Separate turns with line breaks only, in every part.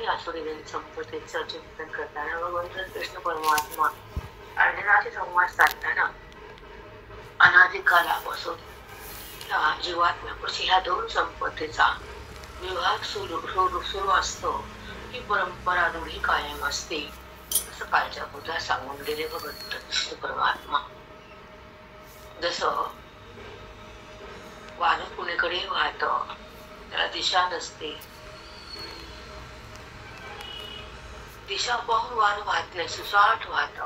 आणि आसुरी संपत्तीचं चिंतन करताना भगवंत कृष्ण परमात्मा अर्जुनाशी संवाद साधताना अनादिकालापासून या जीवात्म्यापाशी ह्या दोन संपत्तीचा विभाग सुरू असतो. ही परंपरा रूढी कायम असते असं कालच्या बुद्धा सांगून गेले भगवंत कृष्ण परमात्मा. जसं वारं कुणीकडे वाहत, त्याला दिशा नसते, दिशा पाहून वारं वाहत नाही, सुसाट वाहत,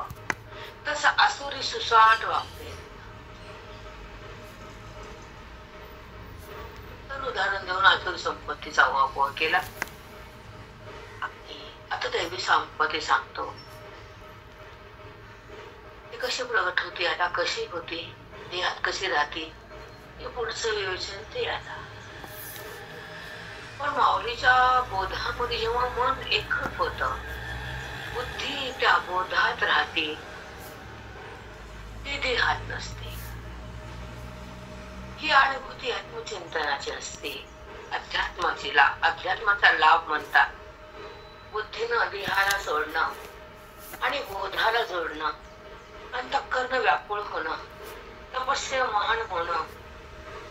तसं आसुरी सुसाट वागते. तर उदाहरण देऊन आसुरी संपत्तीचा वापर केला. आता दैवी संपत्ती सांगतो. ती कशी प्रगट होती, आता कशी होती, देहात कशी राहते, हे पुढचं विवेचन ते आता. पण माऊलीच्या बोधामध्ये जेव्हा मन एकरूप होत, बुद्धी त्या बोधात राहते, ती देहात नसते. ही अनुभूती आत्मचिंतनाची असते. अध्यात्माचा लाभ म्हणतात बुद्धीनं देहाला सोडणं आणि बोधाला जोडणं, अंतःकरण व्याकुळ होणं, तपस्या महान होणं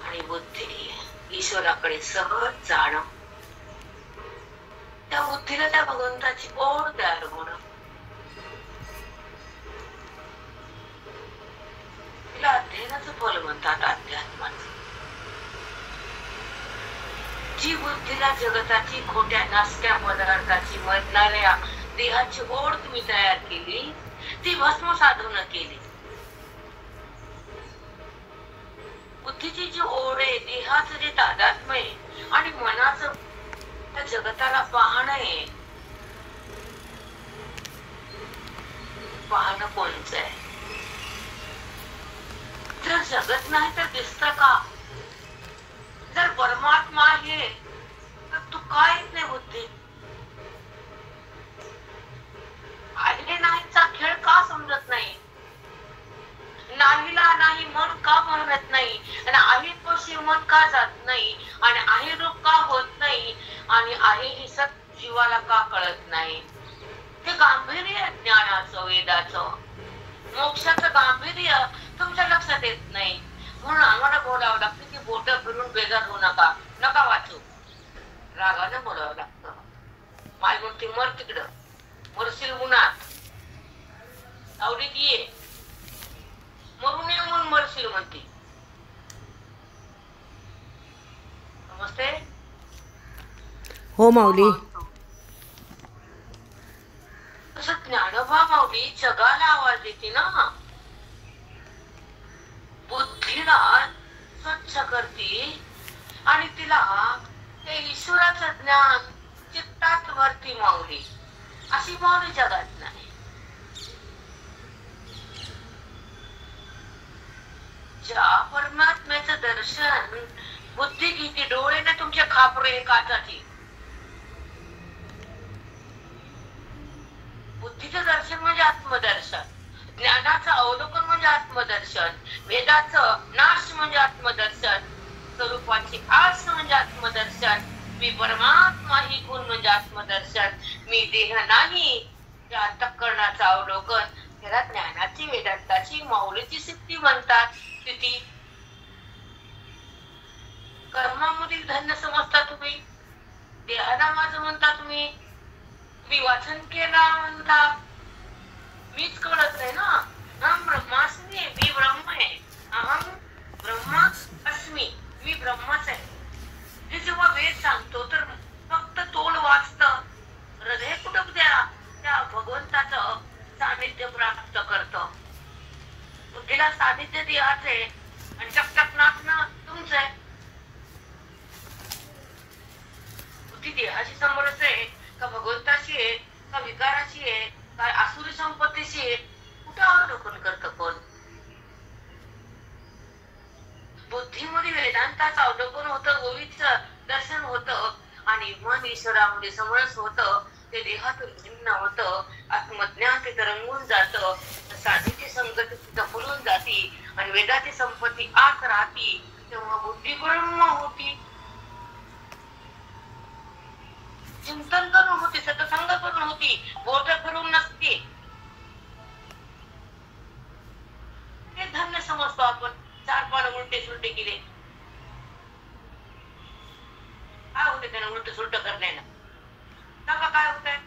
आणि बुद्धी ईश्वराकडे सहज जाणं. त्या बुद्धीला त्या भगवंताची ओढ तयार होणं. तिला अध्ययनाचं फल म्हणतात अध्यात्माचं. जी बुद्धीला जगताची खोट्या नासक्या पदार्थाची मरणाऱ्या देहाची ओढ तुम्ही तयार केली, ती भस्म साधून केली. बुद्धीची जी ओढ आहे, देहाचं जे तादात्म्य आहे आणि मनाचं त्या जगताला पाहणं आहे, पाहणं कोणचं आहे? जर जगत नाही तर दिसतं का? जर परमात्मा आहे तर तू काय नाही बुद्धी? आले नाहीचा खेळ का समजत नाही? नाहीला नाही मन का म्हणत नाही? आणि आहे तोशी मन का जात नाही? आणि आहे रूप का होत नाही? आणि आहे ही सत जीवाला का कळत नाही? ते गांभीर्य ज्ञानाचं, वेदाचं, मोक्षाचं गांभीर्य तुमच्या लक्षात येत नाही. म्हणून आम्हाला बोलावं लागतं की बोट फिरून बेजार होऊ नका, नका वाचू. रागाने बोलावं लागतं. माय म्हणते मर तिकडं, मरशील उन्हात, आवडीत ये, मरू नये म्हणून मरशील म्हणते. नमस्ते.
हो माऊली.
तसं ज्ञानोबा माऊली जगाला आवाज देते ना, बुद्धीला स्वच्छ करते आणि तिला ते ईश्वराचं ज्ञान चित्तात भरती माऊली. अशी माऊली जगात नाही. ज्या परमात्म्याचं दर्शन बुद्धी घेते, डोळेने तुमच्या खापरे काचाची. बुद्धीचं दर्शन म्हणजे आत्मदर्शन, ज्ञानाचं अवलोकन म्हणजे आत्मदर्शन, वेदाचं नाश म्हणजे आत्मदर्शन, स्वरूपाची आस म्हणजे आत्मदर्शन, मी परमात्मा ही गुण म्हणजे आत्मदर्शन, मी देह नाही त्या अंतःकरणाचं अवलोकन. त्याला ज्ञानाची, वेदांताची, माऊलीची सिद्धी म्हणतात. स्थिती कर्मामधील धन्य समजता तुम्ही, देहाला माझं म्हणता तुम्ही, मी वाचन केला म्हणता, मीच कळत नाही ना. अहम ब्रह्मास्मी, मी ब्रह्म आहे. अहम ब्रह्मा अस्मी, मी ब्रह्मच आहे. हे जेव्हा वेद सांगतो तर फक्त तोंड वाचत, हृदय कुठं त्या भगवंताचं सानिध्य प्राप्त करत. बुद्धीला सानिध्य द्यायचे आणि चकचक नाचणं तुमचं आहे. बुद्धी देहाशी समरस आहे का भगवंताशी आहे का विकाराशी आहे का आसुरी संपत्तीशी आहे? कुठं अवलोकन करत कोण? बुद्धीमध्ये वेदांताचं अवलोकन होतं, गोविंदचं दर्शन होतं आणि मन ईश्वरामध्ये समरस होतं. ते देहातून भिन्न होतं, आत्मज्ञान ते तरंगून जातं, साधीची संगती तिथं फुलून जाती आणि वेदाची संपत्ती आत राहती. तेव्हा बुद्धी ब्रह्म होती. चिंतन करून होती, सत्संग करून होती, बोट करून नसते. ते धन्य समजतो आपण. 4 पान उलटे सुलटे केले, काय होते त्यानं उलट सुलट करण्याला? सांगा काय होतंय?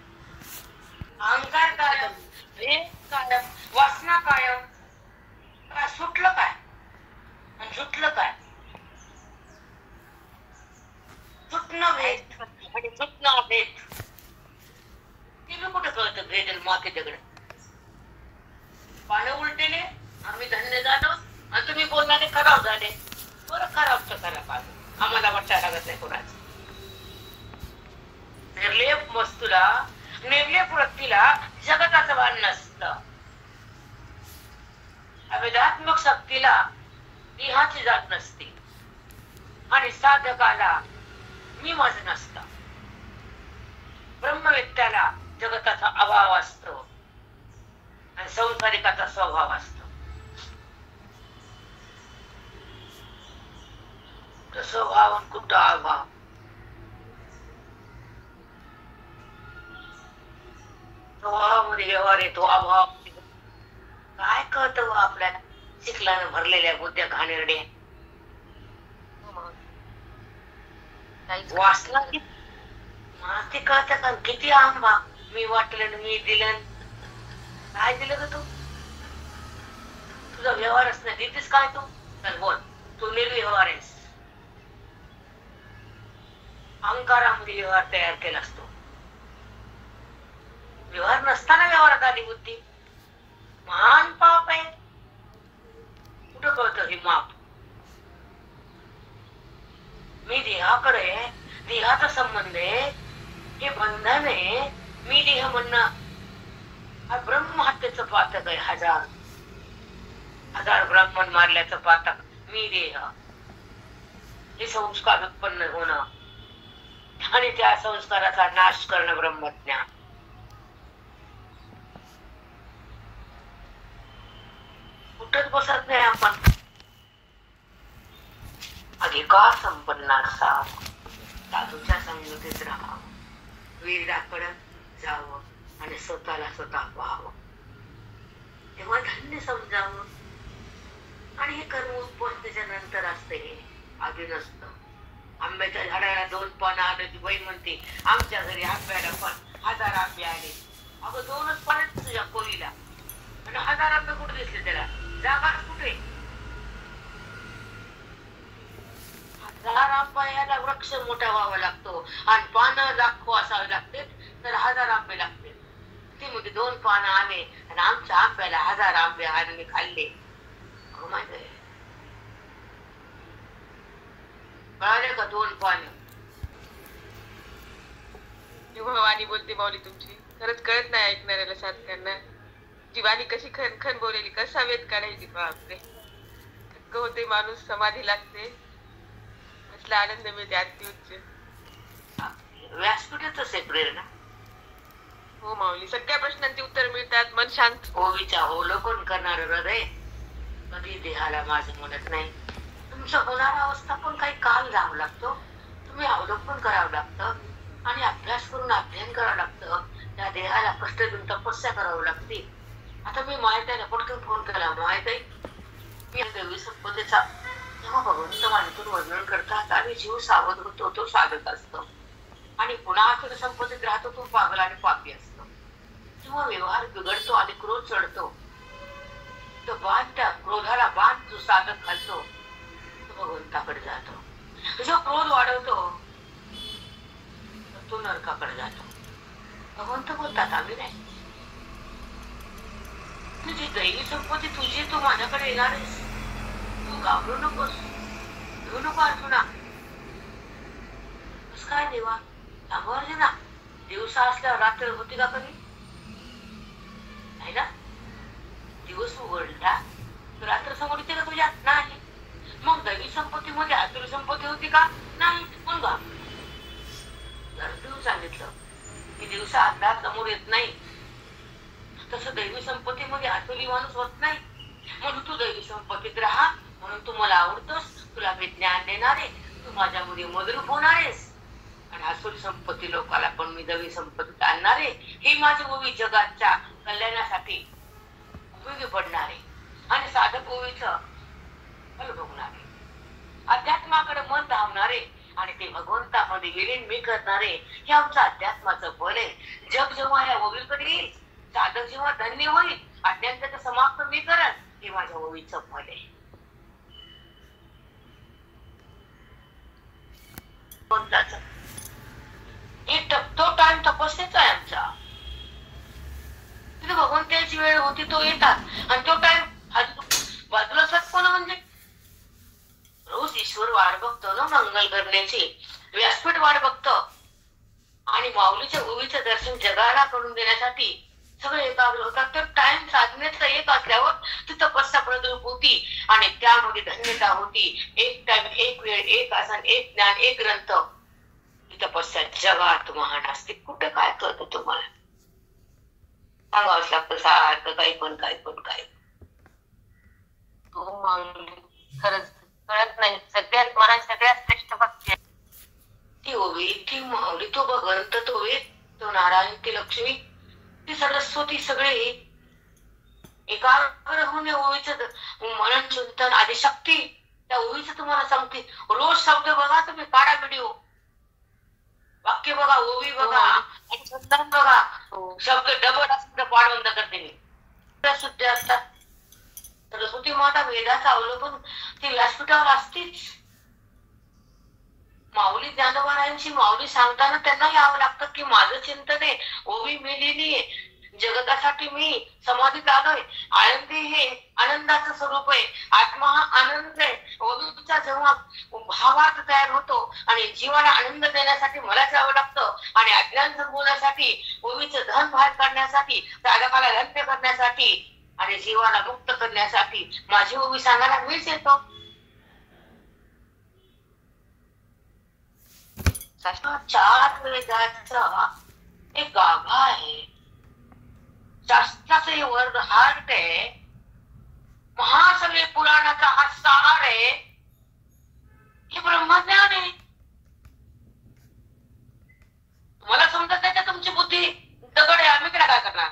अहंकार कायम, भेद कायम, वासना कायम. काय सुटलं काय आणि सुटलं काय? सुटणं भेद आणि सुटणं भेद. ते कुठं कळतं भेद आणि मागे दगड? पानं उलटेले, आम्ही धन्य झालो आणि तुम्ही बोलणारे खराब झाले. बरं, खराब तर खराब आहे, आम्हाला वाटायला लागत नाही कोणाचं. निर्लेप वस्तूला, निर्लेप वृत्तीला जगताचं भान नसतं. अवेदात्मक शक्तीला देहाची जात नसते आणि साधकाला मी माझं नसतं. ब्रह्मवेत्याला जगताचा अभाव असतो आणि संसारिकाचा स्वभाव असतो. तो स्वभाव आणि कुठं अभाव? स्वभावामध्ये व्यवहार येतो, अभाव. काय कळतं आपल्याला चिखलानं भरलेल्या बुद्ध्या घाणेरड्या? वासना ते कळतं का? किती आंबा मी वाटलं, मी दिलं. काय दिलं ग तू? तुझा व्यवहारच नाही, देतेस काय तू? तर बोल, तू निर्व्यवहार आहेस. अहंकारामध्ये व्यवहार तयार केला असतो. व्यवहार नसताना व्यवहारात आली बुद्धी. महान पाप आहे. कुठं कळतं हे माप? मी देहाकडे, देहाचा संबंध आहे, हे बंधन आहे. मी देह म्हणणं हा ब्रह्महत्येचं पातक आहे. हजार हजार ब्राह्मण मारल्याचं पातक मी देह. हे संस्कार उत्पन्न होणं आणि त्या संस्काराचा नाश करणं ब्रह्मज्ञान. कुठंच बसत नाही आपण. अधिकार संपन्न असावं, साधूच्या संगतीत राहावं, वेदाकडे जावं आणि स्वतःला स्वतः पाहावं, तेव्हा धन्य समजावं. आणि हे कर्म उत्पन्न त्याच्या नंतर असते, हे आधी नसतं. आंब्याच्या झाडाला 2 पानं आले ती बाई म्हणते आमच्या घरी आंब्याला पण 1000 आंबे आले. अगं 2च पानं तुझ्या कोळीला आणि 1000 आंबे कुठे दिसले त्याला? जागा कुठे? 1000 आंबा याला वृक्ष मोठा व्हावा लागतो आणि पानं लाखो असावे लागते, तर 1000 आंबे लागते. ते म्हणजे 2 पानं आले आणि आमच्या आंब्याला 1000 आंबे आणले खाल्ले. माहिती कळाले का? 2 पानं.
वाणी बोलते माऊली तुमची. खरंच कळत नाही ऐकणाऱ्याला, साधकांना. जी वाणी कशी खनखन बोलेली, कसा वेध काढायची. बापरे, थक्क होते माणूस, समाधी लागते, असला आनंद मिळते अतिउच्च.
व्यासपीठातच आहे प्रेरणा.
हो माऊली, सगळ्या प्रश्नांची उत्तर मिळतात, मन शांत.
ओवीच्या अवलोकन करणार हृदय कधी देहाला माझं म्हणत नाही. तुमचं होणारा अवस्था पण काही काल जावं लागतो. तुम्ही अवलोकन करावं लागतं आणि अभ्यास करून अध्ययन करावं लागतं. त्या देहाला कष्ट देऊन तपस्या करावं लागते. आता मी माहिती पटकन फोन केला, माहिती मी देवी संपत्तीचा तेव्हा भगवंत मानितून वर्णन करतात आणि जीव सावध होतो, तो साधक असतो. आणि पुन्हा आखिर संपत्तीत राहतो, तो पागल आणि पापी असतो. जेव्हा व्यवहार बिघडतो आणि क्रोध चढतो, तो बाण, त्या क्रोधाला बाण जो साधक घालतो तो भगवंताकडे जातो. जो क्रोध वाढवतो तो नरकाकडे जातो. भगवंत बोलतात आम्ही नाही. तुझी दैवी संपत्ती तुझी, तू माझ्याकडे येणार आहेस. तू घाबरू नकोस, घेऊ नको अर्जुना. कस काय देवा? सांगू अर्जुना, दिवसा असल्यावर रात्र होती का कधी? नाही ना. दिवस उघडला तर रात्र समोर येते का तुझ्या? नाही. मग दैवी संपत्ती मध्ये आसुरी संपत्ती होती का? नाही. मग अर्जुन सांगितलं की दिवसा अंधार समोर येत नाही, तसं दैवी संपत्तीमध्ये आसुरी माणूस होत नाही. म्हणून तू दैवी संपत्तीत राहा, म्हणून तू मला आवडतोस, तुला मी ज्ञान देणार आहे, तू माझ्यामध्ये मदरूप होणार आहेस. आणि आसुरी संपत्ती लोकाला पण मी दवी संपत्ती आणणार आहे. ही माझी ओवी जगाच्या कल्याणासाठी उपयोगी पडणार आहे आणि साधक ओवीचं फल भोगणार आहे. अध्यात्माकडे मन धावणारे आणि ते भगवंतामध्ये विलीन मी करणारे हे आमचं अध्यात्माचं फल आहे. जग जेव्हा या ओवीकडे येईल, साधक जेव्हा धन्य होईल, अज्ञान त्याचं समाप्त मी करत, हे माझ्या ओवीचं फल आहे. तो टाइम तपस्येचा आहे आमचा. तिथे भगवंताची वेळ होती, तो येतात आणि तो टाइम बाजूला सत्पण म्हणजे रोज ईश्वर वाट बघतो ना मंगल करण्याची. व्यासपीठ वाट बघतो आणि माऊलीच्या ओवीचं दर्शन जगाला करून देण्यासाठी सगळे एकाग्र होतात. तर टाइम साधनेचा एक असल्यावर ती तपस्या प्रदूप होती आणि त्यामध्ये धन्यता होती. एक टाइम, एक वेळ, एक आसन, एक ज्ञान, एक ग्रंथ. ही तपस्या जगात महान असते. कुठे काय कळतं तुम्हाला? सांगावंच लागतं सारखं काही पण.
खरंच कळत नाही. सगळ्यात महान, सगळ्यात श्रेष्ठ भक्ती
ती ओवी, ती माऊली, तो भगवंत, तो वेद, तो नारायण, ती लक्ष्मी, ती सरस्वती, सगळे एकाग्र होऊन ओवीचं मनन चिंतन आदिशक्ती. त्या ओवीचं तुम्हाला सांगते, रोज शब्द बघा तुम्ही, काढा व्हिडिओ, वाक्य बघा, ओवी बघा आणि संतान बघा. शब्द डबल असं पाठ बंद करते मी. सुद्धा असतात. सरस्वती माता वेदाचं अवलंबन ती व्यासपीठावर असतीच. माऊली ज्ञानोबारायांची माऊली सांगताना त्यांना यावं लागतं की माझं चिंतन आहे, ओवी मेलेली आहे, जगतासाठी मी समाधीत आलोय. आनंदी हे आनंदाचं स्वरूप आहे. आत्मा हा आनंद आहे. ओवीचा जेव्हा भावार्थ तयार होतो आणि जीवाला आनंद देण्यासाठी मला जावं लागतं आणि अज्ञान संपवण्यासाठी, ओवीचं धन बाहेर काढण्यासाठी, साधकाला धन्य करण्यासाठी आणि जीवाला मुक्त करण्यासाठी माझी ओवी सांगायला मीच येतो. चार वेदाचा एक गाभा आहे. शास्त्राचे वर्ग हार्ट आहे. महासगळे पुराणाचा हा सार आहे. हे ब्रह्मज्ञान आहे. मला समजत नाही तर तुमची बुद्धी दगड आहे, आम्ही काय करणार?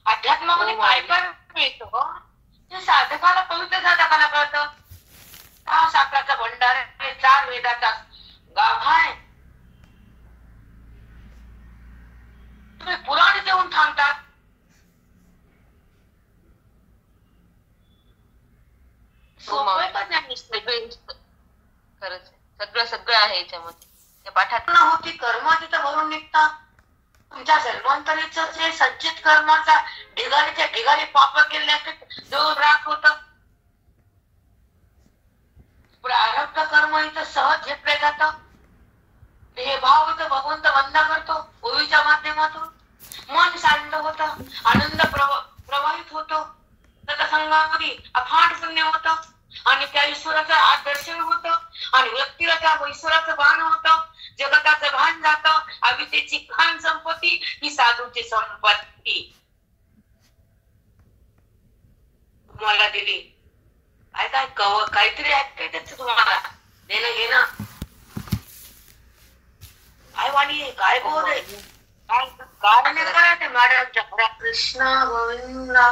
अध्यात्मामध्ये काय काय मिळतं ते साधकाला, पवित्र साधकाला कळतं. हा साखराचा भंडार आहे, चार वेदाचा गाभा आहे. तुम्ही पुराण देऊन थांबतात.
खरंच सगळं आहे याच्यामध्ये. त्या पाठात
होती कर्म तिथं भरून निघतात. तुमच्या जन्मांतरीचं जे संचित कर्माचा ढिगारीच्या ढिगारी पाप केले देऊन राख होत. प्रारब्ध कर्म इथं सहज घेतलं जातं. हे भाव इथं भगवंत वंदना करतो ओवीच्या माध्यमातून. मन शांत होतं, आनंद प्रवाहित होतो. सत्संगामध्ये अफाट पुण्य होतं आणि त्या ईश्वराचं आदर्शन होतं आणि व्यक्तीला त्या ईश्वराचं भान होतं. जगताचं भान जातं. अवितेची खान संपत्ती ही साधूची संपत्ती तुम्हाला दिली. काय काय काहीतरी आहे त्याच तुम्हाला देणं घेणं. काय वाणी आहे, काय बोल आहे, काय काय मॅडम. कृष्णा गोविंदा.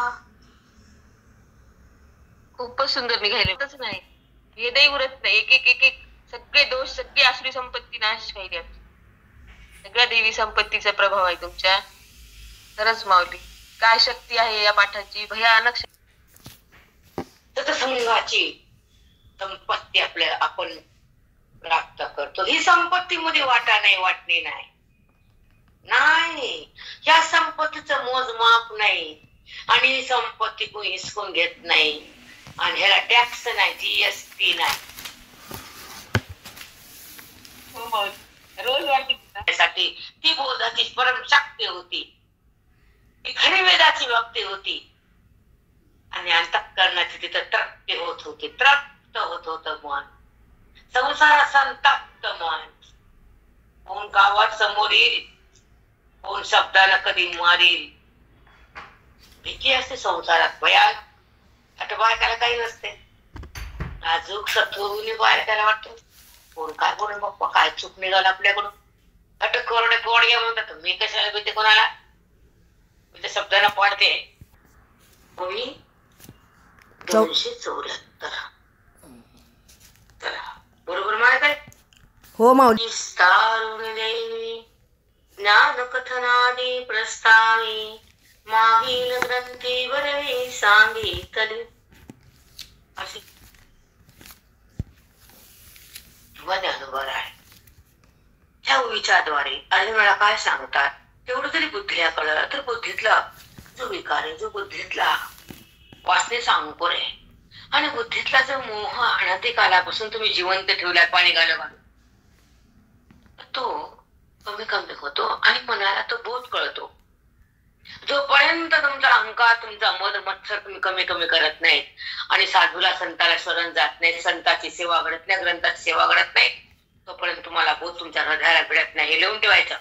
खूपच सुंदर निघाले. नाही वेदही उरत नाही. एक एक सगळे दोष, सगळी आसुरी संपत्ती नाश पाहिजे. सगळ्या देवी संपत्तीचा प्रभाव आहे तुमच्या. खरंच माऊली, काय शक्ती आहे या पाठाची, भयानक
सत्संगाची संपत्ती आपल्या आपण प्राप्त करतो. ही संपत्तीमध्ये वाटा नाही, वाटणे नाही. या संपत्तीचं मोजमाप नाही आणि ही संपत्ती कोणी हिसकून घेत नाही आणि ह्याला टॅक्स नाही, जीएसटी नाही. रोज वाटण्यासाठी ती बोधाची परम शक्ती होती. ती खरी वेदाची भक्ती होती आणि अंतःकरणाची तिथं तृप्ती होत होती. तृप्त होत होतं मन. संसारात संतप्त मन. कोण गावात समोर येईल, कोण शब्दाला कधी मारील. भीती असते संसारात भयान. आता बायकाला काही नसते. नाजूक सत्वगुणी बायकाला वाटतो कोण काय बोल बाप्पा, काय चूक निघाल आपल्याकडून. अटक करून पोडग्या म्हणतात, मी कशाला भीते कोणाला, मी त्या शब्दाला पाडते. मी 274. चला बरोबर म्हणत आहे.
हो माऊली.
विस्तारुण देवी ज्ञान कथनादी प्रस्तावी मागील ग्रंथी वरवी सांगितले. अशी ज्ञानोबर आहे. ह्या विचाराद्वारे अर्जुनाला काय सांगतात, तेवढं तरी बुद्धीला कळलं तर बुद्धीतला जो विकार आहे, जो बुद्धीतला वासनेचा अंकुर आहे आणि बुद्धीतला जो मोह अनादिकालापासून तुम्ही जिवंत ठेवलाय पाणी घालून, तो कमी कमी होतो आणि मनाला तो बोध कळतो. जोपर्यंत तुमचा अहंकार, तुमचा मद मत्सर तुम्ही कमी कमी करत नाही आणि साधूला संताला शरण जात नाही, संताची सेवा घडत नाही, ग्रंथाची सेवा घडत नाही, तोपर्यंत तुम्हाला बोध तुमच्या हृदयाला भिडत नाही. हे लिहून ठेवायचं.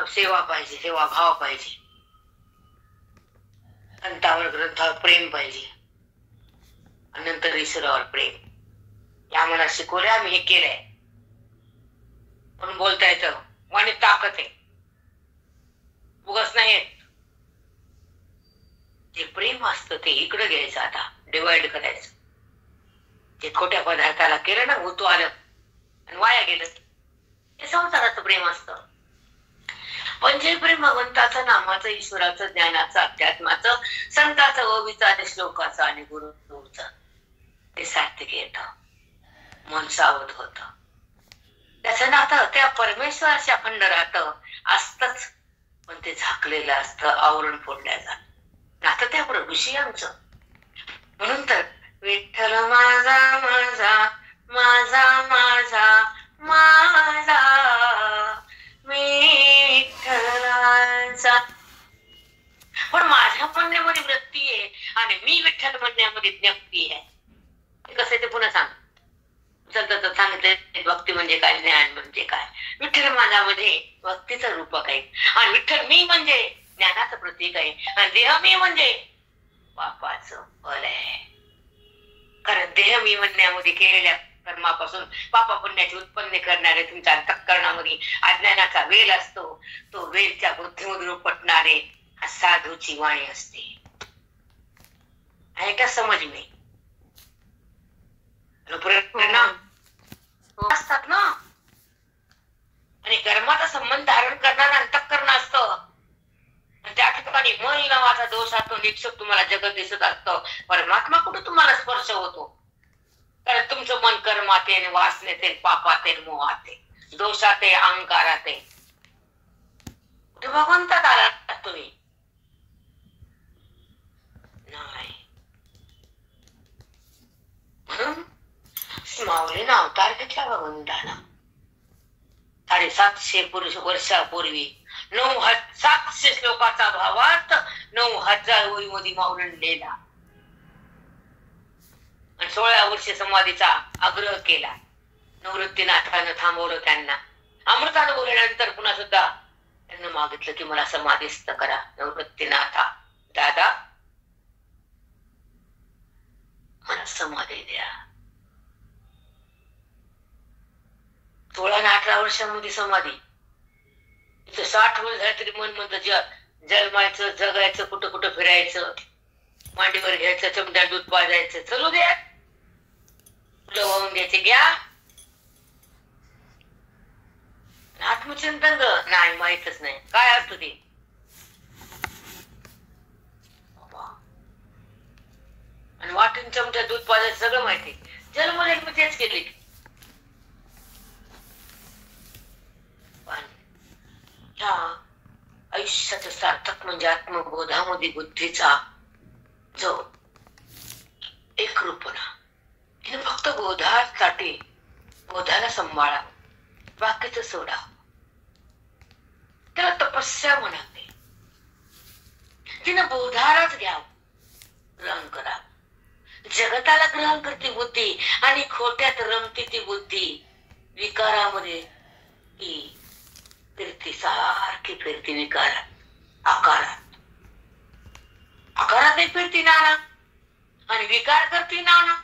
सेवा पाहिजे, सेवा भाव पाहिजे, संतावर ग्रंथावर प्रेम पाहिजे आणि नंतर ईश्वरावर प्रेम. या मला शिकवले, आम्ही हे केलंय म्हणून बोलता येतं. वाणी ताकद आहे, उगाच नाही येत. जे प्रेम असतं ते इकडे घ्यायचं, आता डिवाइड करायचं. जे खोट्या पदार्थाला केलं ना, होतो आलं आणि वाया गेलं, हे संसाराचं प्रेम असतं. पण जे प्रेम भगवंताचं, नामाचं, ईश्वराचं, ज्ञानाचं, अध्यात्माचं, संताचं, ओवीचं, श्लोकाचं आणि गुरुचं, ते सात्विक येतं. मन सावध होत. त्याचं नातं त्या परमेश्वराच्या अखंड राहतं असतच, पण ते झाकलेलं असतं, आवरण फोडल्या जात नातं त्या प्रभूशी आमचं. म्हणून तर विठ्ठल माझा माझा माझा माझा माझा, मी विठ्ठलाचा. पण माझ्या म्हणण्यामध्ये वृत्ती आहे आणि मी विठ्ठल म्हणण्यामध्ये ज्ञप्ती आहे. ते कसं ते पुन्हा सांग. सांगितलं भक्ती म्हणजे काय, ज्ञान म्हणजे काय. विठ्ठल माझ्यामध्ये भक्तीचं रूपक आहे आणि विठ्ठल मी म्हणजे ज्ञानाचं प्रतीक आहे आणि देह मी म्हणजे पापाचं फल आहे. कारण देह मी म्हणण्यामध्ये केलेल्या कर्मापासून पापा पुण्याची उत्पन्न करणारे तुमच्या अंतःकरणामध्ये अज्ञानाचा वेल असतो. तो वेलच्या बुद्धीमधून उपटणारे साधूची वाणी असते. आहे का समज मी असतात ना. आणि कर्माचा संबंध धारण करणारं अंतःकरण असतं. त्या ठिकाणी मन नावाचा दोष असतो. निक्षेप तुम्हाला जगत दिसत असतं. परमात्मा कुठे तुम्हाला स्पर्श होतो. कारण तुमचं मन कर्मात आहे, वासनेत आहे, पापात आहे, मोहात आहे, दोषात आहे, अहंकारात आहे. कुठे भगवंतात आला तुम्ही नाही. म्हणून माऊलीनं अवतार घेतला भगवंताला. 750 वर्षापूर्वी 700 श्लोकाचा भावार्थ 9000 ओळीमध्ये माऊलीने लिहिला आणि 16 वर्षे समाधीचा आग्रह केला. निवृत्तीनाथानं थांबवलं त्यांना. अमृतानं बोलल्यानंतर पुन्हा सुद्धा त्यांना मागितलं की मला समाधीस्थ करा. निवृत्तीनाथा दादा मला समाधी द्या. 16 आणि 18 वर्षांमध्ये समाधी. इथं 60 वर्ष झाले तरी मन म्हणतं जन्मायचं, जगायचं, कुठं कुठं फिरायचं, मांडीवर घ्यायचं, चमड्यात दूध पाजायचं, चलू द्या, फुलं वाहून घ्यायचे, घ्या. आत्मचिंतन नाही, माहितच नाही काय असतं ते. आणि वाटून चमड्यात दूध पाजायचं सगळं माहिती. जन्मले मी तेच केले. आयुष्याचं सार्थक म्हणजे आत्मबोधामध्ये बुद्धीचा जो एकरूपणा. तिने फक्त बोधासाठी बोधाला सांभाळा, बाकीचं सोडा. त्याला तपस्या म्हणते. तिने बोधालाच घ्यावं, ग्रहण करा. जगताला ग्रहण करते बुद्धी आणि खोट्यात रमते ती बुद्धी. विकारामध्ये ती फिरती, सारखी फिरती विकारात, आकारात. आकारात फिरती नाना आणि विकार करते नाना.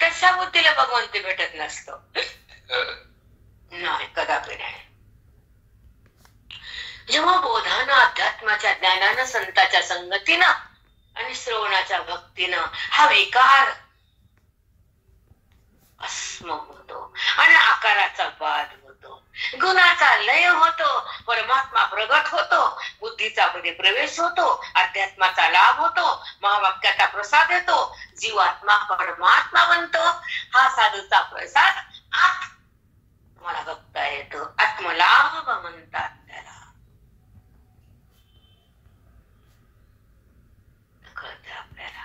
तशा बुद्धीला भगवंत भेटत नसतो. नाही, कदापि नाही. जेव्हा बोधानं, अध्यात्माच्या ज्ञानानं, संताच्या संगतीनं आणि श्रवणाच्या भक्तीनं हा विकार अस्म होतो आणि आकाराचा बाद होतो, गुणाचा लय होतो, परमात्मा प्रगट होतो, बुद्धीचा मध्ये प्रवेश होतो, अध्यात्माचा लाभ होतो, महावाक्याचा प्रसाद येतो, जीवात्मा परमात्मा बनतो. हा साधूचा प्रसाद आत मला बघता येतो. आत्मलाभ म्हणतात त्याला. कळतं आपल्याला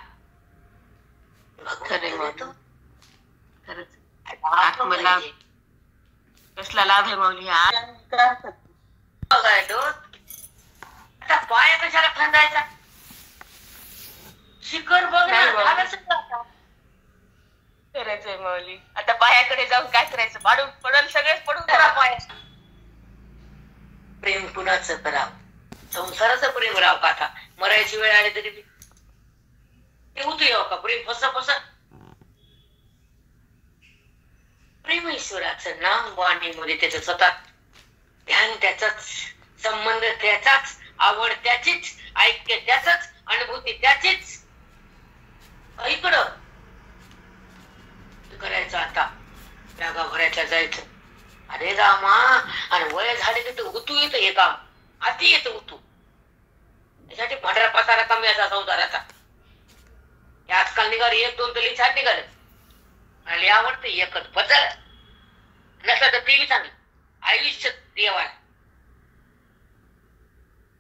भगवंत येतो.
खरंच आत्मलाभ कसला लाभ आहे माऊली.
आता पाय कशाला खांदायचा? शिखर बघ ना, झालं सगळं आता.
करायचंय माऊली. आता पायाकडे जाऊन काय करायचं? पाडून पडल, सगळेच पडून
करा पाय. प्रेम कुणाचं करावं? संसाराचं प्रेम राव का? आता मरायची वेळ आली तरी ते होतो यावं का प्रेम? फस प्रेम ईश्वराचं नाम वाणीमध्ये, त्याचं स्वतः ध्यान त्याचाच, संबंध त्याचाच, आवड त्याचीच, ऐक्य त्याचंच, अनुभूती त्याचीच. इकडं करायचं आता जागा भरायच्या जायचं. अरे रामा, आणि वय झाले की उतू येतं, हे काम अति येतं उतू. त्यासाठी भांडरा पसारा कमी असा संसाराचा. आजकाल निघाले 1-2 तरी छान निघाले. मला आवडतं एकच बदल नसलं तर ते चांगलं आयुष्य देवाला.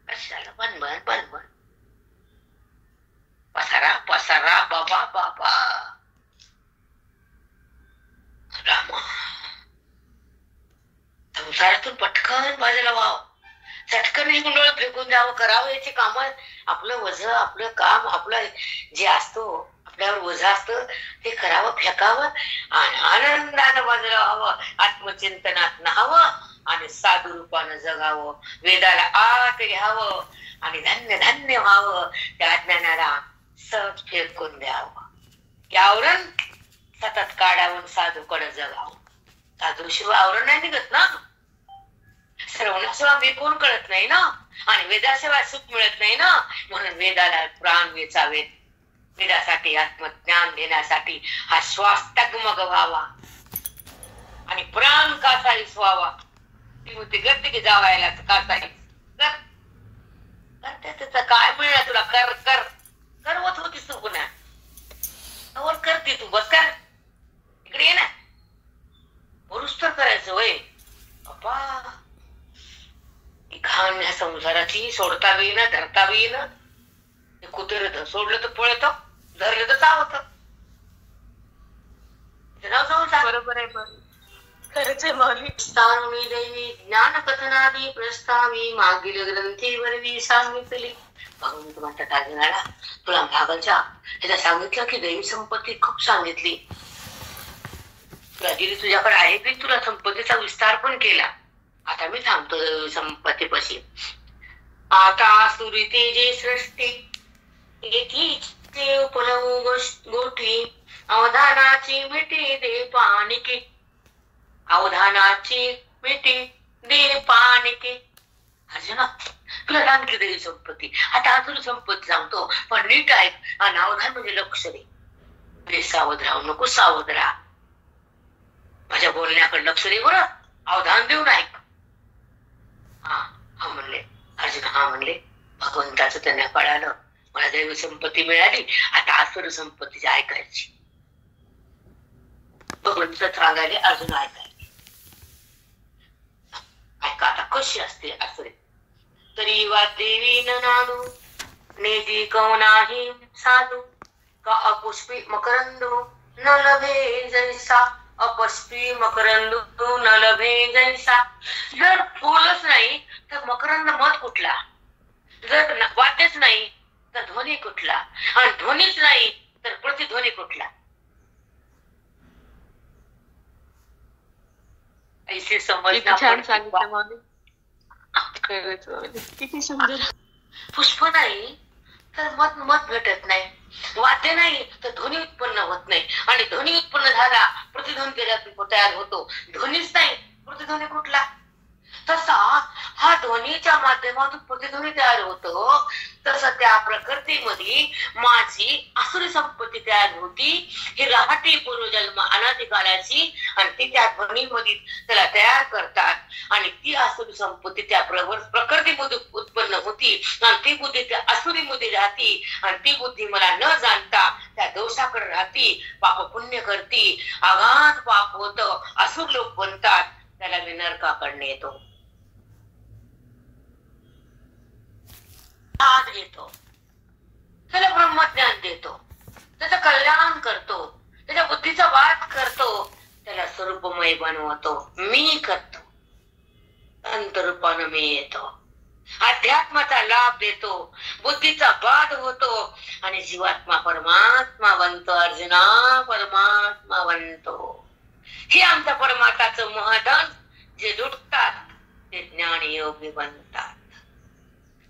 कशाला बनबन पसारा बाबा बाबा. रामा, संसारातून पटकन बाजूला व्हावं, चटकन ही गुंडळ फेकून द्यावं, करावं याची काम. आपलं वज, आपलं काम, आपलं जे असतो, आपल्यावर ओझं असतं ते करावं, फेकावं आणि आनंदानं बाजूला व्हावं, आत्मचिंतनात न्हावं आणि साधू रूपानं जगावं, वेदाला आत घ्यावं आणि धन्य धन्य व्हावं. त्या ज्ञानाला सहज फेकून द्यावं. आवरण सतत काढावून साधूकडे जगावं. साधूशिवाय आवरण नाही निघत ना. श्रवणाशिवाय मी कोण कळत नाही ना, आणि वेदाशिवाय सुख मिळत नाही ना. म्हणून वेदाला प्राण वेचावेत. वेदासाठी आत्मज्ञान देण्यासाठी हा श्वास तगमग व्हावा आणि प्राण कासावीस व्हावा. ती म्हणते गर्दी की जावायला कासावीस कर. काय मिळणार तुला? कर कर करवत होतीस तू पुन्हा वर करते तू. बस कर इकडे, ये ना. पुरुष तर करायचं वय बाबा. घाण ह्या संसाराची सोडता बी ना, धरता बी ना. कुत्र सोडलं तर पळत, धरलं तर चावत.
बरोबर आहे. खरंच आहे माऊली.
स्थानवी दैवी ज्ञान कथनादी प्रस्तावी मागील ग्रंथी वरवी सांगितली. भगवंत म्हणतात अर्जुनाला, तुला भागाच्या ह्याला सांगितलं की दैवी संपत्ती खूप सांगितली. तुला दिली, तुझ्याकडे आहे की तुला संपत्तीचा विस्तार पण केला. आता मी थांबतो दैवी संपत्तीपाशी. आता सुरिते जे सृष्टी एकीचे उपलवू गोष्टी अवधानाची मिठी दे पाणिके. अवधानाची मिठी दे पाणिके. अर्जुना, तुला सांगितली देवी संपत्ती, आता तुला संपत्ती सांगतो, पण नीट ऐक. आणि अवधान म्हणजे लक्ष दे. बेसावध राहू नको, सावध राहा. माझ्या बोलण्याकडे लक्ष दे बरं, अवधान देऊन ऐक. हा म्हणले अर्जुन. हा म्हणले भगवंताचं त्यांना कळालं, मला दैवी संपत्ती मिळाली, आता आसुर संपत्तीची ऐकायची. भगवंत सांगायले, अर्जुन ऐकायचे. ऐका आता कशी असते आसुरे. तरी वा देवी न नादू नेती कवनाही साधू का अपुष्पी मकरंदो न लभे जैसा. अपुष्पी मकरंदो न लभे जैसा. जर फुलच नाही तर मकरंद मध कुठला? जर वाद्यच नाही तर ध्वनी कुठला? आणि ध्वनीच नाही तर प्रतिध्वनी कुठला? ऐसे समजना.
छान सांगितलं माऊली. किती सुंदर.
पुष्प नाही तर मध भेटत नाही. वाद्य नाही तर ध्वनी उत्पन्न होत नाही, आणि ध्वनी उत्पन्न झाला प्रतिध्वनी त्याच्यात तयार होतो. ध्वनीच नाही, प्रतिध्वनी कुठला? तसा हा ध्वनीच्या माध्यमातून प्रतिध्वनी तयार होतो. तसं त्या प्रकृतीमध्ये माझी आसुरी संपत्ती तयार होती. ही राहटी पूर्वजन्म अनादी काळाची, आणि ती त्या ध्वनीमध्ये त्याला तयार करतात, आणि ती आसुरी संपत्ती त्या प्रकृतीमध्ये उत्पन्न होती, आणि ती बुद्धी त्या आसुरीमध्ये राहती, आणि ती बुद्धी मला न जाणता त्या दोषाकडे राहती, पाप पुण्य करती, आघात पाप होत, असुर लोक बनतात, त्याला मी नरकाकडे येतो, साथ घेतो, त्याला ब्रह्मज्ञान देतो, त्याचं कल्याण करतो, त्याच्या बुद्धीचा वाद करतो, त्याला स्वरूपमय बनवतो, मी करतो, अंतरूपानं मी येतो, अध्यात्माचा लाभ देतो, बुद्धीचा बाध होतो, आणि जीवात्मा परमात्मा बनतो. अर्जुना परमात्मा बनतो. हे आमच्या परमात्माचं महधन. जे लुटतात ते ज्ञानयोगी बनतात,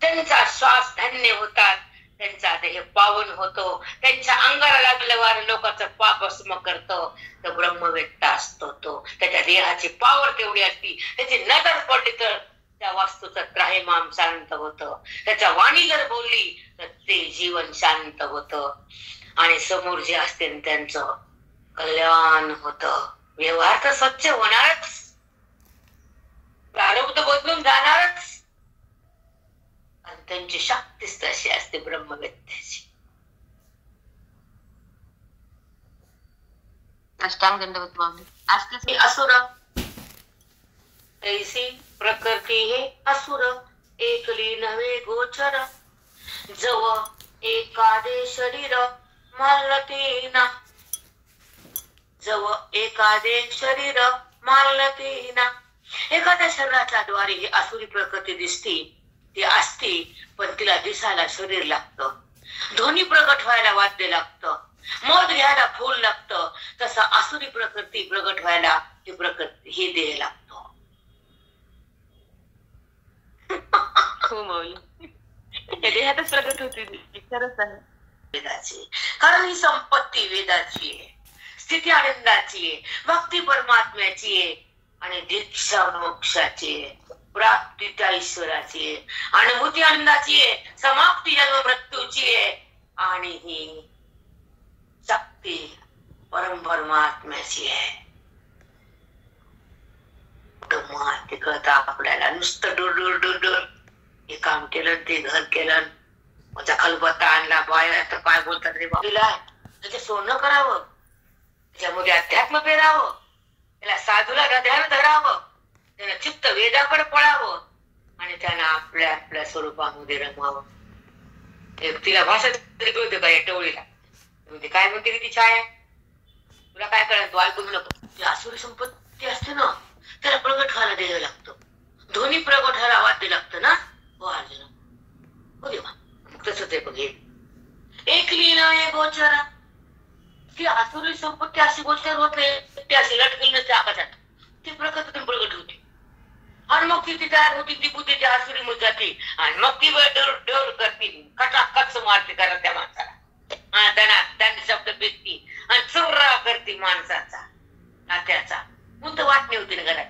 त्यांचा श्वास धन्य होतात, त्यांचा देह पावन होतो, त्यांच्या अंगाला लागल्यावर लोकांचं पाप स्म करतो. तो ब्रह्मवेत्ता असतो. तो त्याच्या देहाची पावर तेवढी असती, त्याची नजर पडली तर त्या वास्तूचं त्राहिमाम शांत होतं. त्याच्या वाणी जर बोलली तर ते जीवन शांत होतं, आणि समोर जे असते त्यांचं कल्याण होतं. व्यवहार तर स्वच्छ होणारच, प्रारब्ध बदलून जाणारच, आणि त्यांची शक्तीच तशी असते ब्रह्मवेत्याची.
अष्टांग दंडवत माऊली.
असते असुर ऐसी प्रकृती हे असुर, एकली नव्हे गोचर, जव एकादे शरीर मालती ना, जव एकादे शरीर मालती ना. एखाद्या शरीराच्या द्वारे ही आसुरी प्रकृती दिसती, ती असती, पण तिला दिसायला शरीर लागतं, ध्वनी प्रगट व्हायला वाद्य लागतं, मध घ्यायला फूल लागतं. तसं आसुरी प्रकृती प्रगट व्हायला ही प्रकृती ही देह लागतो.
हो माऊली, या देहातच प्रगट होती, खरंच आहे
वेदाची. कारण ही संपत्ती वेदाची आहे, स्थिती आनंदाची आहे, भक्ती परमात्म्याची आहे, आणि दीक्षा मोक्षाची आहे, प्राप्ती त्या ईश्वराची आहे, अनुभूती आनंदाची आहे, समाप्ती जन्म मृत्यूची आहे, आणि ही शक्ती परम परमात्म्याची आहे. माहिती कळतं आपल्याला. नुसतं डोर डोर डोर डोर हे काम केलं, ते घर केलं, माझा खलबत्ता आणला, बाया तर काय बोलतात रे बाबा, त्याचे सोनं करावं, त्याच्यामध्ये अध्यात्म पेरावं, त्याला साधूला हृदयानं धरावं, त्याला चित्त वेदाकडे पळावं, आणि त्यांना आपल्या आपल्या स्वरूपामध्ये रमवावं. तिला भाषा तरी कळते का या टवळीला? म्हणजे काय म्हणते ती छाया, तुला काय कळत, तू ऐकून नको. ती आसुरी संपत्ती असते ना, त्याला प्रगट व्हायला देह लागतो, ध्वनी प्रगट व्हायला वाद्य लागतं ना. हो अर्जुन, हो देवा, तसंच आहे बघ. एकली न गोचर, ती आसुरी संपत्ती अशी गोचर होत नाही, ती अशी लटकली नसते आकाशात, ती प्रकृतीतून प्रगट होती, आणि मग ती तयार होती, ती बुद्धी त्या आसुरी मध्ये जाते, आणि मग ती डोर करते, कटाकच मारते करा त्या माणसाला, त्यांनी शब्द भेटती, आणि चुर्रा करते माणसाचा नात्याचा. मग तर वाटणी होती ना घरात.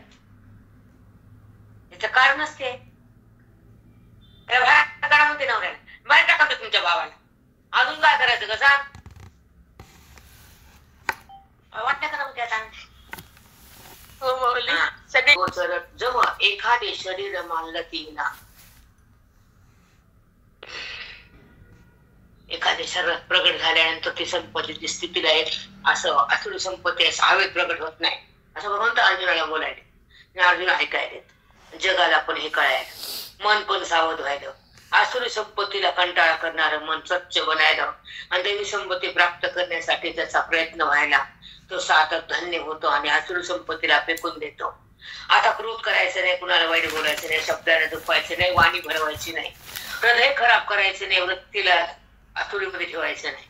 त्याचं कारणच ते बाहेर काढा म्हणते नवऱ्याला, बाहेर टाका तुमच्या भावाला, अजून काय करायचं का सांग? वाटण्या करा म्हणते आता.
हो माऊली, सगळे
गोचर जेव्हा एखादे शरीर मानलती ना, एखाद्या शरीरात प्रगट झाल्यानंतर ती संपत्ती दिसते, तिला एक असं आसुरी संपत्ती असं हवेत प्रगट होत नाही, असं भगवंत अर्जुनाला बोलायले, अर्जुन ऐकायले. जगाला पण हे कळायला, मन पण सावध व्हायलं, आसुरी संपत्तीला कंटाळा करणारं मन स्वच्छ बनायला, आणि देवी संपत्ती प्राप्त करण्यासाठी त्याचा प्रयत्न व्हायला, तो सातत धन्य होतो, आणि आसुरी संपत्तीला फेकून देतो. आता क्रोध करायचं नाही, कुणाला वाईट बोलायचं नाही, शब्दाने दुखवायचं नाही, वाणी भरवायची नाही, हृदय खराब करायचं नाही, वृत्तीला आसुरीमध्ये ठेवायचं नाही.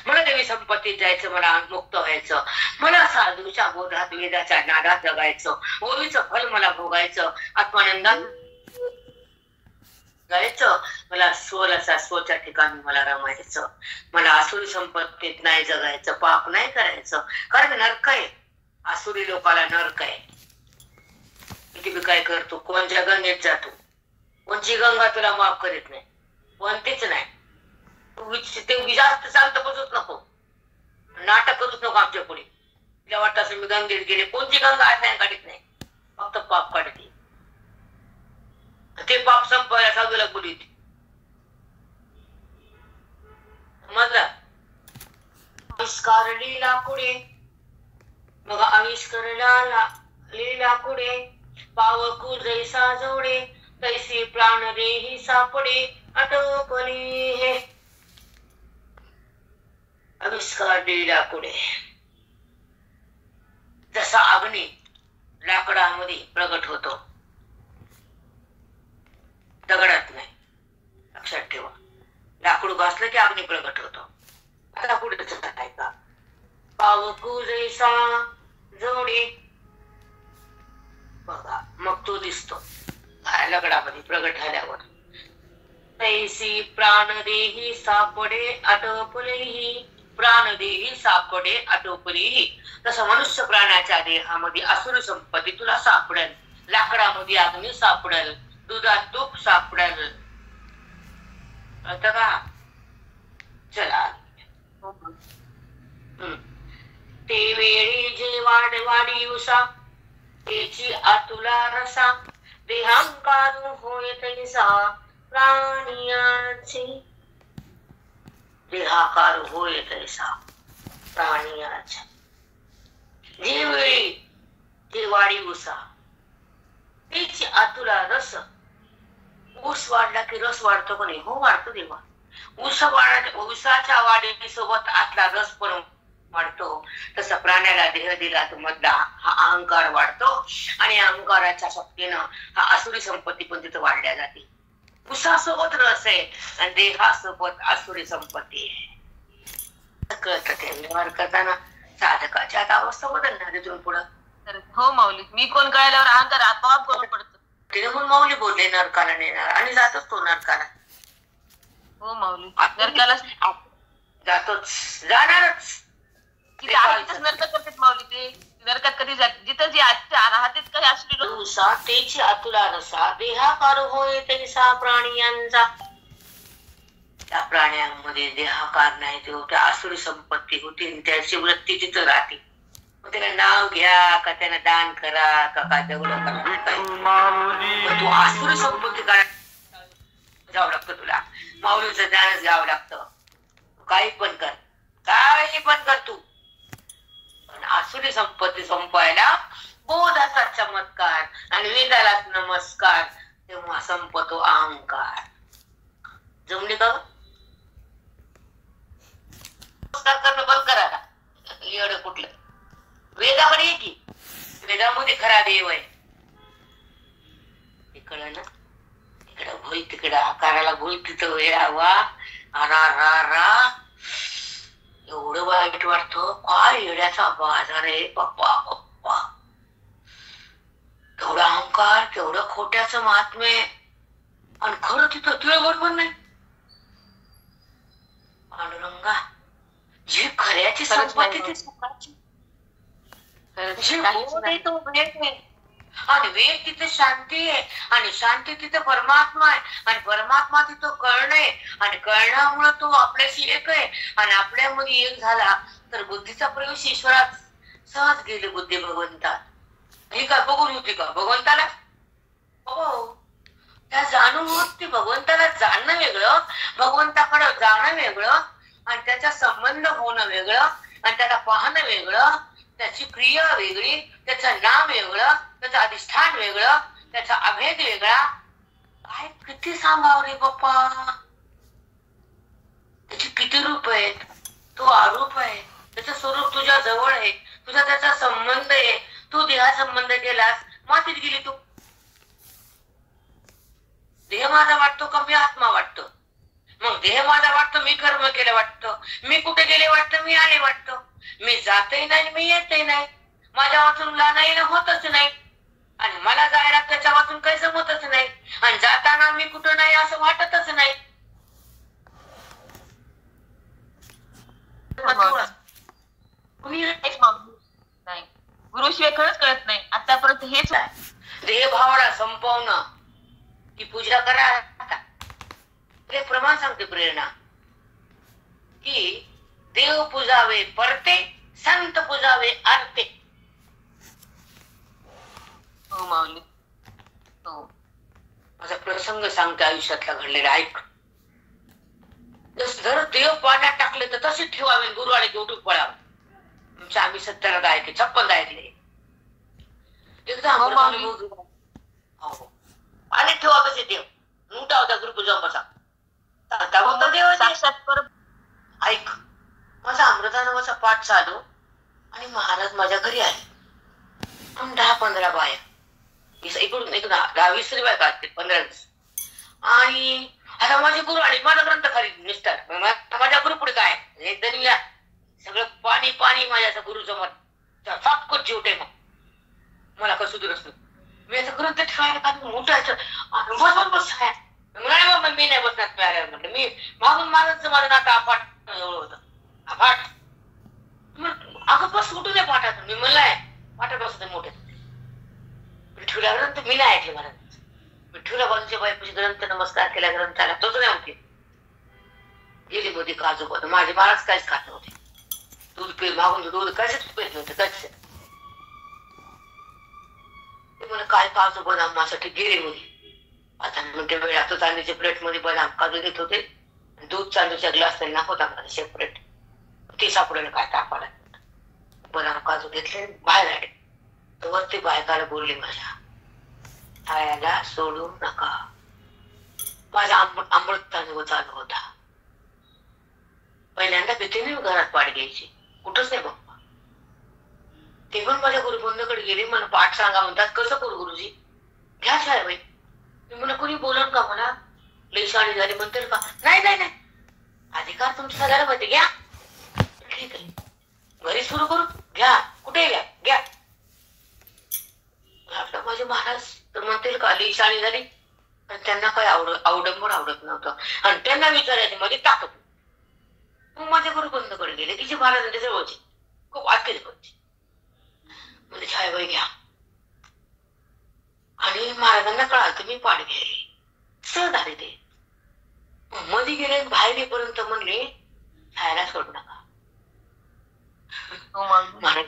मला देवी संपत्तीत जायचं, मला मुक्त व्हायचं, मला साधूच्या बोधात वेदाच्या नादात जगायचं, ओळीचं फल मला भोगायचं, आत्मानंदात जायचं, मला स्वच्या ठिकाणी मला रमायचं, मला आसुरी संपत्तीत नाही जगायचं, पाप नाही करायचं, कारण नरक आहे, आसुरी लोकाला नरक आहे. किती काय करतो, कोणत्या गंगेत जातो, कोणची गंगा तुला माफ करीत नाही, कोणतीच नाही. ते जास्त शांत बसूच नको, नाटक करूच नको आमच्या पुढे. तिला वाटत असं मी गंगेत गेले, कोणची गंगा आज नाही काढत नाही, फक्त पाप काढते. ते पाप संपवायला साधूला बोलली समजला. आविष्कार लीला पुढे, मग आविष्कार लीला पुढे, पावकू जैसा जोडे, तैसी प्राण देही सापडे आटोपली हे. आविष्कार लीला पुढे, जसा अग्नी लाकडामध्ये प्रगट होतो, दगडात नाही. लक्षात ठेवा, लाकूड घासलं की अग्नी प्रगट होतो. आता पुढे आहे का, पावकू जैसा जोडे, बघा मग तो दिसतो दगडामध्ये प्रगट झाल्यावर. तैसी प्राणदेही सापडे आटोपलेही, प्राणदेही सापडे आटोपलेही. तसं मनुष्य प्राण्याच्या देहामध्ये असुरी संपत्ती तुला सापडेल, लाकडामध्ये अग्नी सापडेल, दुधात तूप सापडेल. का चला, ते वेळी जे वाडी उसा, त्याची आतुला रसा, देहांकार होय तैसा प्राणियाचे, देहाकार होय तैसा प्राणियाचे. जे वेळी जे वाडी उसा, त्याची आतुला रस. ऊस वाढला की रस वाढतो का नाही? हो वाढतो देवा. ऊसाच्या वाढीसोबत आतला रस पण वाढतो. तसं प्राण्याला देह दिला तर मधला हा अहंकार वाढतो, आणि अहंकाराच्या शक्तीनं हा आसुरी संपत्ती पण तिथं वाढल्या जाते. ऊसासोबत रस आहे आणि देहासोबत आसुरी संपत्ती आहे. कळतं ते व्यवहार करताना साधकाची आता अवस्था बदलणार तिथून पुढं.
हो माऊली, मी कोण कळल्यावर अहंकार आपोआप करून पडतो.
तिने म्हणून माऊली बोलले नरकाला नेणार, आणि जातोच तो नरकाला.
हो माऊली, नरकाला
जातोच, जाणारच.
नरकात करतात माऊली. ते नरकात कधी जिथं जे राहतेच काही असली
उसा तेची आतुला रसा, देहाकार होय तैसा प्राणियांचा. त्या प्राण्यांमध्ये देहाकार नाही, ते आसुरी संपत्ती होती, त्याची वृत्ती तिथं राहते. त्याला नाव घ्या का त्याला दान करा का काय दगड करा, तू आसुरी संपत्ती काढायला जावं लागतं तुला. माऊलीचं दानच घ्यावं लागतं. काही पण कर, काही पण कर तू, पण आसुरी संपत्ती संपवायला बोधाचा चमत्कार आणि वेदालाच नमस्कार, तेव्हा संपतो अहंकार. जमली का? नमस्कार करणं बंद करा का? एवढं कुठलं वेदामध्ये आहे की, वेदामध्ये खरा देव आहे. इकडं ना, इकडं भोई, तिकडं आकाराला भोई, तिथं वेळावा. एवढं वाईट वाटतं. काय येड्याचा बाजार आहे पप्पा पप्पा. तेवढा अहंकार, तेवढं खोट्याचं महात्म्य, आणि खरं तिथं तुला बरोबर नाही. पांडुरंगा, जी खऱ्याची संपत्ती ती सुखाची, आणि वेग तिथे शांती आहे, आणि शांती तिथे परमात्मा आहे, आणि परमात्मा तिथं कळण आहे, आणि कळण्यामुळे तो आपल्याशी एक आहे, आणि आपल्यामध्ये एक झाला तर बुद्धीचा प्रवेश ईश्वरात सहज गेली. बुद्धी भगवंतात ही का बघून होती का भगवंताला? हो, त्या जाणून होती. भगवंताला जाणणं वेगळं, भगवंताकडे जाणं वेगळं, आणि त्याचा संबंध होणं वेगळं, आणि त्याला पाहणं वेगळं, त्याची क्रिया वेगळी, त्याचं नाम वेगळं, त्याचं अधिष्ठान वेगळं, त्याचा अभेद वेगळा. काय किती सांगावं रे बाप्पा. त्याची किती रूप आहेत. तो आरूप आहे, त्याचं स्वरूप तुझ्या जवळ आहे, तुझा त्याचा संबंध आहे. तू देहा संबंध केलास, मातीत गेली तू. देह माझा वाटतो का मी आत्मा वाटतो? मग देह माझा वाटतो मी कर्म केलं वाटतं, मी कुठे गेले वाटतं, मी आले वाटतं, मी जातही नाही मी येतही नाही, माझ्या वाचून जाणं येणं होतच नाही, आणि मला जायला त्याच्या वाचून काही जमतच नाही. आणि जाताना मी कुठं नाही असं वाटतच नाही. कुणी
हेच माऊली. नाही, गुरुशिवाय खरंच कळत नाही आतापर्यंत हेच.
देहभावना संपवणं की पूजा करा. हे प्रमाण सांगते प्रेरणा की देव पूजावे परते, संत पूजावे आरते.
हो माऊली. हो.
माझा प्रसंग सांगते आयुष्यातला घडलेला, ऐक. जर देव पाण्यात टाकले तर तसे ठेवावे, गुरुवाडे घेऊन पळावे. आम्ही 70 ऐकले, 56 ऐकले. एकदा पाण्यात ठेवा कसे देव, उठा होता गुरु जाऊन बसा. देव
साक्षात
ऐक, माझा अमृता नावाचा पाठ चालू आणि महाराज माझ्या घरी आले. 10-15 बाया, इकडून एक 10-20 बाया काढते, 15-20. आणि आता माझे गुरु आणि माझा ग्रंथ खाली निष्ठार, माझ्या गुरु पुढे काय एकदम सगळं पाणी पाणी माझ्या गुरु समोर फाटकोच जीवटे. मग मला कसं दुरस्त मी आता ग्रंथ ठेवायला का उठायचं बस बस काय म्हणाले, मी नाही बसणार प्याऱ्यावर. म्हटलं मी मागून माझं माझं नातं अफाट एवढं होतं, अफाट. अगं बस उठू दे पाठातून. मी म्हणलाय पाठात बसत मोठे विठूला ग्रंथ मी नाही ऐकले. मला विठूला बाजूच्या बायपाशी ग्रंथ नमस्कार केला, ग्रंथाला तोच नाही होते. गेली मध्ये काजू बद माझे महाराज काहीच खात नव्हते. दूध पे मागून दूध कसेच पेत नव्हते, कसे. ते मला काय काजू बदाम माझ्यासाठी गेले मध्ये. आता म्हणते वेळात चांदीच्या प्लेट मध्ये बदाम काजू देत होते, दूध चांदीच्या ग्लास त्यांना होता माझा सेपरेट. ते सापडलं काय तापाला बदाम काजू घेतले, बाहेर आले. तर वरती बायकाला बोलली, माझ्या खायला सोडू नका. माझा अमृत अनुभव चालू होता. पहिल्यांदा भीतीने घरात पाठ घ्यायची, कुठंच नाही बाप्पा. ते पण माझ्या गुरुबंधूकडे गेले, मला पाठ सांगा म्हणतात. कसं करू गुरुजी? घ्या साहेब. मी म्हणा कोणी बोलून का मला लई शाळी झाली म्हणते का? नाही नाही नाही, अधिकार तुमच्या सगळ्याला माहिती, घ्या. ठीक आहे, घरी सुरू करू, घ्या. कुठे घ्या घ्या. आपलं माझे महाराज तर म्हणतील का लई शाळी झाली, आणि त्यांना काय आवडंबर आवडत नव्हतं. आणि त्यांना विचारायचे मध्ये टाकत. मग माझ्या गुरुबंधूकडे गेले, तिचे महाराजांच्या जवळचे खूप आत्तेच पडचे. म्हणजे छायाबाई घ्या. आणि महाराजांना कळालं मी पाठ घ्यायले, सहज आले ते. मध्ये गेले, बाहेर येईपर्यंत म्हणले छायाला सोडू नका.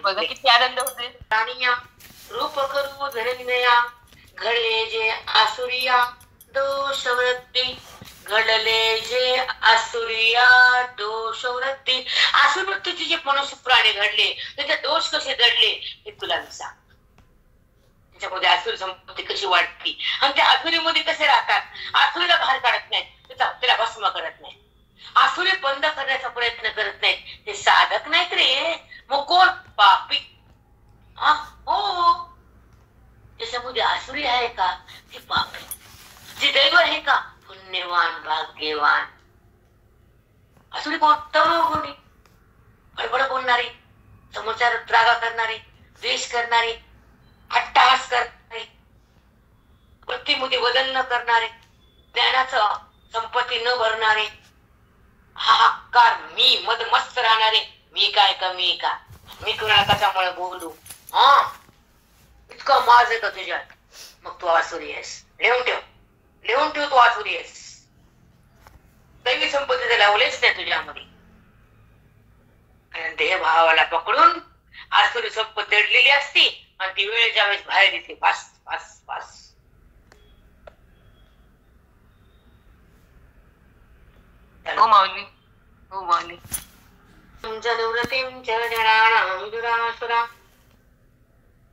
बघा किती आनंद होते.
राणीया रूप करू धनंजया, घडले जे आसुरिया दोषवृत्ती. घडले जे आसुरिया दोषवृत्ती. आसुरवृत्तीचे जे मनुष्य प्राणी घडले, त्याचे दोष कसे घडले हे तुला मी सांग. त्याच्यामध्ये आसुरी संपत्ती कशी वाटती आणि त्या आसुरीमध्ये कसे राहतात. आसुरीला बाहेर काढत नाहीत, त्याला भस्म करत नाही. आसुरी बंद करण्याचा प्रयत्न करत नाहीत, ते साधक नाहीत रे. मग कोण? पापी. हो, त्याच्यामध्ये आसुरी आहे का? ते पापी. जे दैव आहे का? पुण्यवान भाग्यवान. आसुरी कोण? तरुण कोणी? बडबड बोलणारे, समोरच्या त्रागा करणारे, द्वेष करणारे, अट्टहास करणारे, वृत्तीमध्ये बदल न करणारे, ज्ञानाचं संपत्ती न भरणारे, हाहाकार मी मदमस्त राहणारे. मी काय कमी का? मी कुणाला कशामुळे बोलू? इतकं माज आहे का तुझ्यात? मग तू आसुरी आहेस. लिहून ठेव, लिहून ठेव, तू आसुरी आहेस. दैवी संपत्ती लावलेच नाही तुझ्यामध्ये. आणि देह भावाला पकडून आसुरी संपत्ती दडलेली असती आणि ती वेळेच्या वेळेस बाहेर येते. Pass pass pass.
हो माऊली, हो माऊली.
तुमच्या निवृत्तीं च जनानां विदुरासुरा.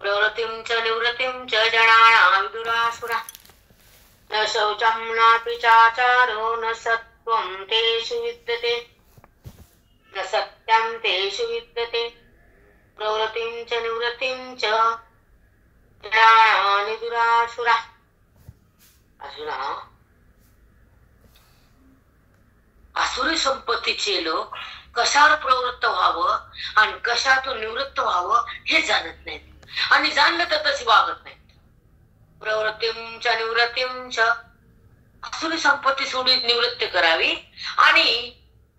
प्रवृत्तिं च निवृत्तिं च जनानां विदुरासुरा. न शौचं नापि चाचारो न सत्त्वं तेषु विद्यते. न सत्यं तेषु विद्यते. प्रवृत्तिं च निवृत्तिं च जनानां विदुरासुरा. अर्जुना, आसुरी संपत्तीचे लोक कशावर प्रवृत्त व्हावं आणि कशातून निवृत्त व्हावं हे जाणत नाहीत, आणि जाणलं तर तशी वागत नाहीत. प्रवृत्तींच्या निवृत्तींच्या आसुरी संपत्ती सोडून निवृत्त करावी आणि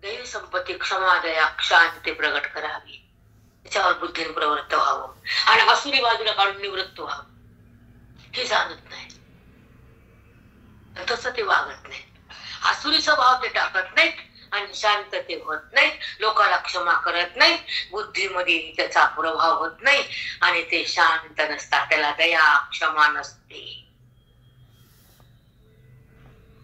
दैवी संपत्ती क्षमा दया शांती प्रगट करावी. त्याच्यावर बुद्धीने प्रवृत्त व्हावं आणि आसुरी बाजूला काढून निवृत्त व्हावं. हे जाणत नाही, तसं ते वागत नाही. आसुरी स्वभाव ते टाकत नाहीत आणि शांत ते होत नाहीत, लोकांना क्षमा करत नाहीत, बुद्धीमध्ये त्याचा प्रभाव होत नाही आणि ते शांत नसतात. त्याला दया क्षमा नसते.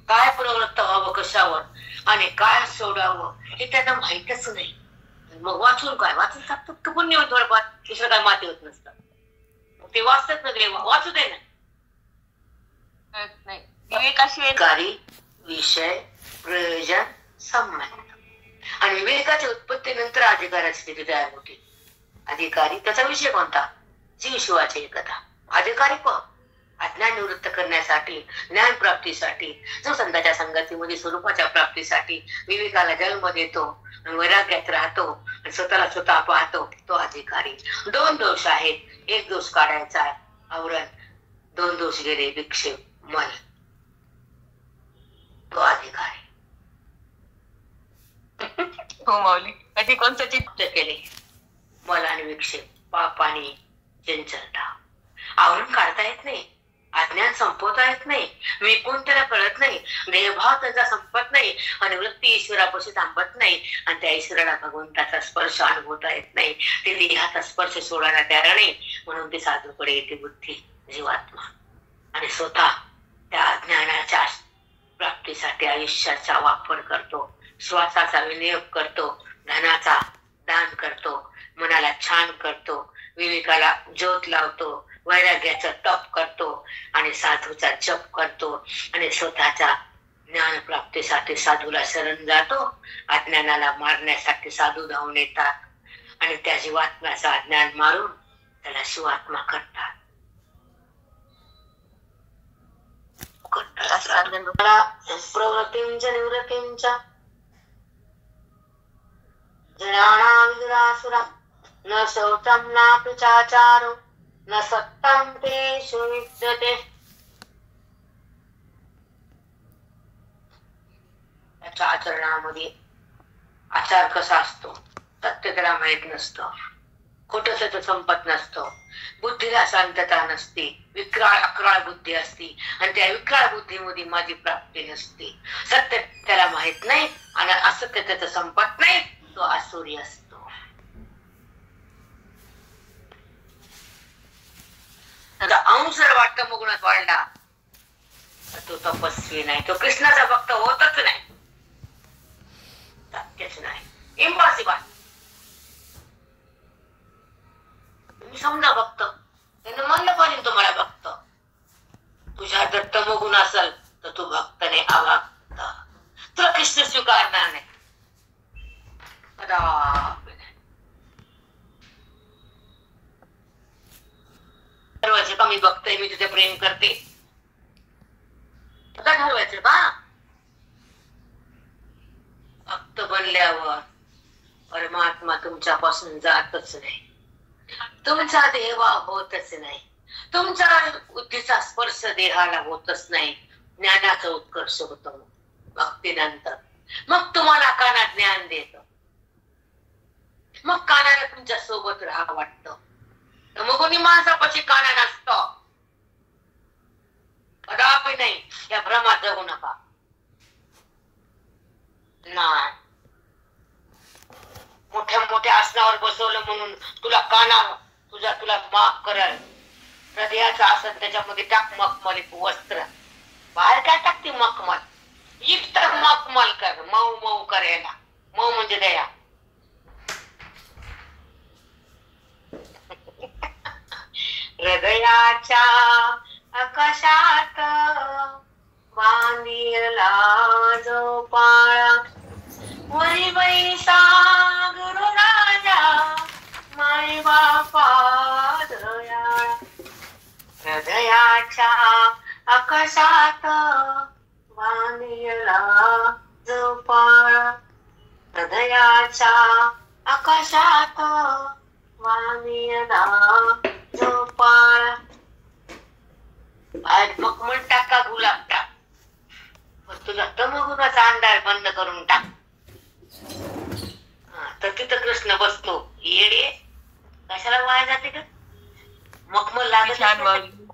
काय प्रवृत्त व्हावं कशावर आणि काय सोडावं हे त्यांना माहितच नाही. मग वाचून काय वाचून टाकतात का पुण्य थोडंफार, दुसरं काय माती होत नसतं. ते वाचतात ना, वाचू दे ना.
नाही विवेकाशिवाय
कार्य विषय प्रयोजन संबंध आणि विवेकाच्या उत्पत्तीनंतर अधिकाराची स्थिती तयार होते. अधिकारी त्याचा विषय कोणता? जीव शिवाची एकता. अधिकारी पण अज्ञान निवृत्त करण्यासाठी ज्ञान प्राप्तीसाठी जो संतांच्या संगतीमध्ये स्वरूपाच्या प्राप्तीसाठी विवेकाला जन्म देतो, वैराग्यात राहतो आणि स्वतःला स्वतः पाहतो तो अधिकारी. 2 दोष आहेत, एक दोष काढायचा आहे आवरण, 2 दोष गेले विक्षेप मन, तो अधिकारी.
हो माऊली. कधी कोणतं
चित्त केले मल आणि विक्षेप पाप आणि चंचलता. आवरण काढता येत नाही, अज्ञान संपवता येत नाही, मी कोण त्याला कळत नाही, देहभाव त्यांचा संपत नाही आणि वृत्ती ईश्वरापाशी थांबत नाही आणि त्या ईश्वराला भगवंताचा स्पर्श अनुभवता येत नाही. ते देहाचा स्पर्श सोडायला तयार नाही, म्हणून ते साधूकडे येते बुद्धी जीवात्मा आणि स्वतः त्या ज्ञानाच्या प्राप्तीसाठी आयुष्याचा वापर करतो, श्वासाचा विनियोग करतो, धनाचा दान करतो, मनाला छान करतो, विवेकाला ज्योत लावतो, वैराग्याचा तप करतो आणि साधूचा जप करतो आणि स्वतःच्या ज्ञान प्राप्तीसाठी साधूला शरण जातो. अज्ञानाला मारण्यासाठी साधू धावून येतात आणि त्या जीवात्म्याचा अज्ञान मारून त्याला शिवात्मा करतात. प्रवृत्तींच्या निवृत्तींच्या जनानाविदुरासुरा न शौचं नापि चाचारो न सत्तं तेषु विद्यते. त्याच्या आचरणामध्ये आचार कसा असतो सत्य त्याला माहित नसतं, खोटं सत्य संपत नसतं, बुद्धीला शांतता नसते, विक्राळ अक्राळ बुद्धी असते आणि त्या विक्राळ बुद्धीमध्ये माझी प्राप्ती नसते. सत्य त्याला माहित नाही आणि असत्य त्याचं संपत नाही, तो आसुरी असतो. अंश जर वाटतं मुगुणात वाढला तर तो तपस्वी नाही, तो कृष्णाचा भक्त होतच नाही, शक्यच नाही, इम्पॉसिबल. तुम्ही समजा भक्त, त्याने म्हणलं पाहिजे तुम्हाला भक्त. तुझ्या जर तमोगुण असेल तर तू भक्त नाही, अभक्त. तुला कृष्ण स्वीकारणार नाही कदापि नाही. ठरवायचं का मी भक्त आहे, मी तुझे प्रेम करते, आता ठरवायचं का? भक्त बनल्यावर परमात्मा तुमच्यापासून जातच नाही, तुमचा देवा होतच नाही, तुमचा बुद्धीचा स्पर्श देहाला होतच नाही. ज्ञानाचा उत्कर्ष होतो भक्तीनंतर. मग तुम्हाला कानात ज्ञान देत, मग कानाला तुमच्या सोबत राहा वाटतं. मग कोणी माणसापाशी काना नसतं, कदापि नाही. या भ्रमात जगू नका. नाही, मोठ्या मोठ्या आसनावर बसवलं म्हणून तुला कानावर तुला माफ करल. हृदयाचं आसन त्याच्यामध्ये टाक मखमल वस्त्र, बाहेर काय टाकते मखमल, इतर मखमल कर, मऊ मऊ करायला. मऊ म्हणजे दया. हृदयाच्या आकाशात बांधिला जो पाळा, वरी बैसा गुरु राजा माई बापा दयाळा. हृदयाच्या आकाशात बांधिला जो पाळा, हृदयाच्या आकाशात बांधिला जो पाळा. बाहेर मखमल टाका, गुलाब टाक, तुझा तमगुणाचा अंधार बंद करून टाक. तर तिथं कृष्ण बसतो. येडे कशाला वाया जाते का? मखमल लागत
छान
नाही.
माऊली.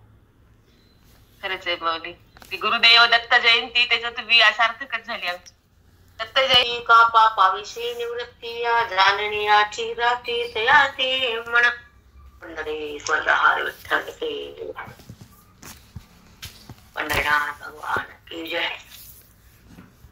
खरंच आहे माऊली. ती गुरुदेव दत्त जयंती त्याच्यात सार्थकच झाली आमची. दत्त जयंती
का पापाविषयी निवृत्ती या जाणण्याची राती तयाती म्हण. पंढरीश्वर हर विठ्ठल ते